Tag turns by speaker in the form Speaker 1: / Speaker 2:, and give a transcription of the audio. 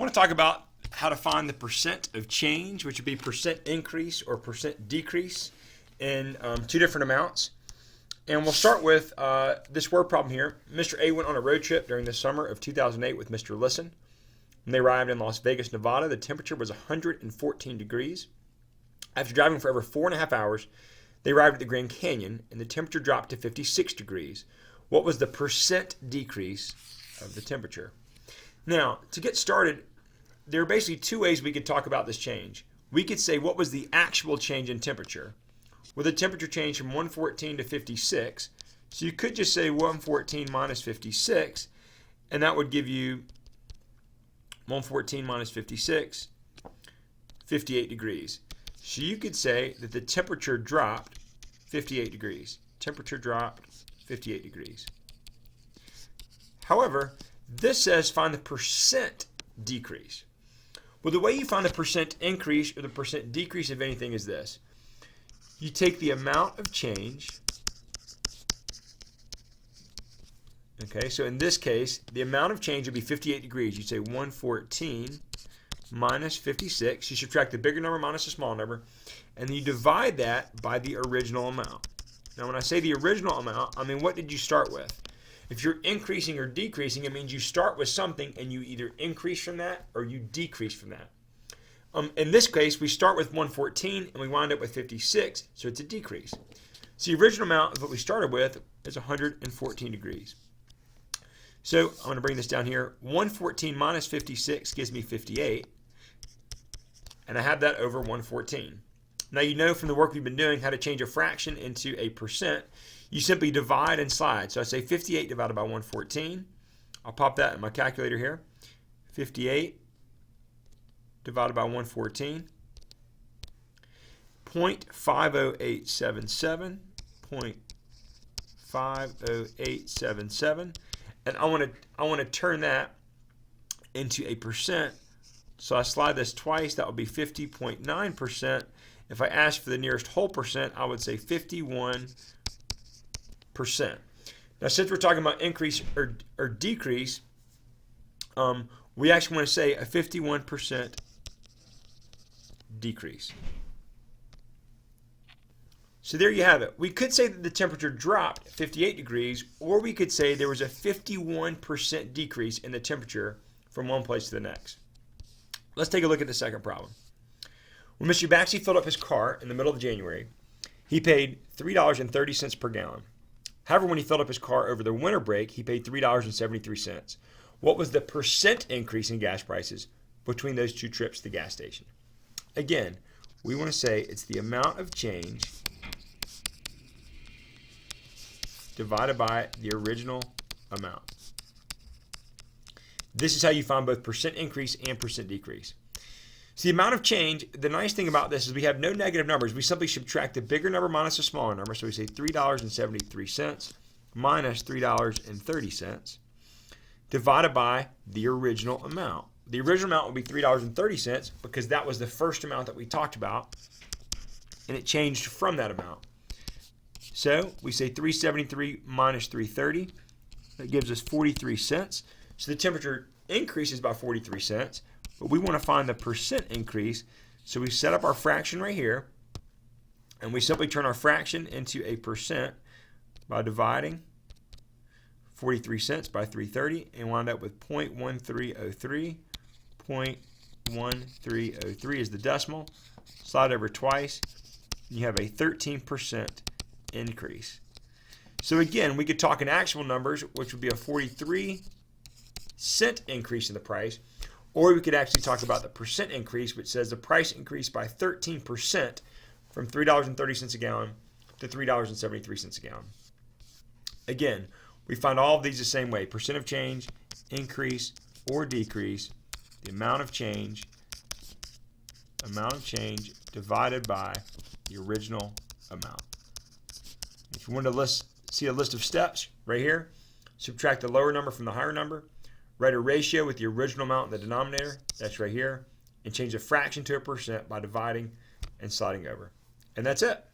Speaker 1: want to talk about how to find the percent of change, which would be percent increase or percent decrease in two different amounts. And we'll start with this word problem here. Mr. A went on a road trip during the summer of 2008 with Mr. Listen. When they arrived in Las Vegas, Nevada, the temperature was 114 degrees. After driving for over 4.5 hours, they arrived at the Grand Canyon, and the temperature dropped to 56 degrees. What was the percent decrease of the temperature? Now, to get started, there are basically two ways we could talk about this change. We could say, what was the actual change in temperature? Well, the temperature changed from 114 to 56. So you could just say 114 minus 56, and that would give you 114 minus 56, 58 degrees. So you could say that the temperature dropped 58 degrees. Temperature dropped 58 degrees. However, this says find the percent decrease. Well, the way you find the percent increase or the percent decrease of anything is this. You take the amount of change. Okay, so in this case, the amount of change would be 58 degrees. You say 114 minus 56. You subtract the bigger number minus the small number, and then you divide that by the original amount. Now, when I say the original amount, I mean, what did you start with? If you're increasing or decreasing, it means you start with something and you either increase from that or you decrease from that. In this case, we start with 114 and we wind up with 56, so it's a decrease. So the original amount of what we started with is 114 degrees. So I'm going to bring this down here. 114 minus 56 gives me 58, and I have that over 114. Now you know from the work we've been doing how to change a fraction into a percent. You simply divide and slide. So I say 58 divided by 114. I'll pop that in my calculator here. 58 divided by 114. 0.50877. 0.50877. And I want to turn that into a percent. So I slide this twice. That would be 50.9%. If I ask for the nearest whole percent, I would say 51%. Now, since we're talking about increase or decrease, we actually want to say a 51% decrease. So there you have it. We could say that the temperature dropped 58 degrees, or we could say there was a 51% decrease in the temperature from one place to the next. Let's take a look at the second problem. When Mr. Baxi filled up his car in the middle of January, he paid $3.30 per gallon. However, when he filled up his car over the winter break, he paid $3.73. What was the percent increase in gas prices between those two trips to the gas station? Again, we want to say it's the amount of change divided by the original amount. This is how you find both percent increase and percent decrease. So the amount of change, the nice thing about this is we have no negative numbers. We simply subtract the bigger number minus the smaller number. So we say $3.73 minus $3.30 divided by the original amount. The original amount will be $3.30 because that was the first amount that we talked about, and it changed from that amount. So we say 373 minus 330. That gives us 43 cents. So the temperature increases by 43 cents. But we want to find the percent increase, so we set up our fraction right here, and we simply turn our fraction into a percent by dividing 43 cents by 330, and wind up with 0.1303. 0.1303 is the decimal. Slide over twice, and you have a 13% increase. So again, we could talk in actual numbers, which would be a 43-cent increase in the price. Or we could actually talk about the percent increase, which says the price increased by 13% from $3.30 a gallon to $3.73 a gallon. Again, we find all of these the same way. Percent of change, increase or decrease, the amount of change divided by the original amount. If you want to see a list of steps right here, subtract the lower number from the higher number. Write a ratio with the original amount in the denominator, that's right here, and change the fraction to a percent by dividing and sliding over. And that's it.